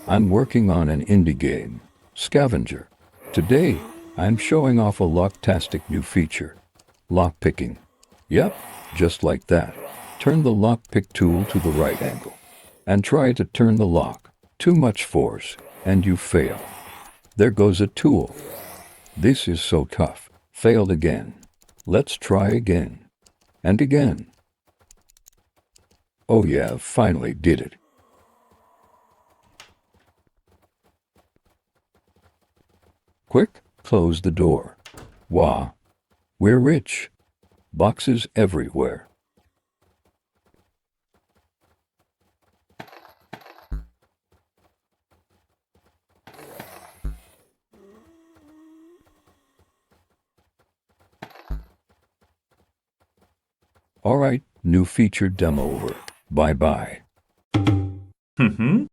I'm working on an indie game, Scavenger. Today, I'm showing off a locktastic new feature, lockpicking. Yep, just like that. Turn the lockpick tool to the right angle and try to turn the lock. Too much force, and you fail. There goes a tool. This is so tough. Failed again. Let's try again. And again. Oh yeah, finally did it. Quick, close the door. Wah, we're rich. Boxes everywhere. All right, new feature demo over. Bye-bye. Hı hı.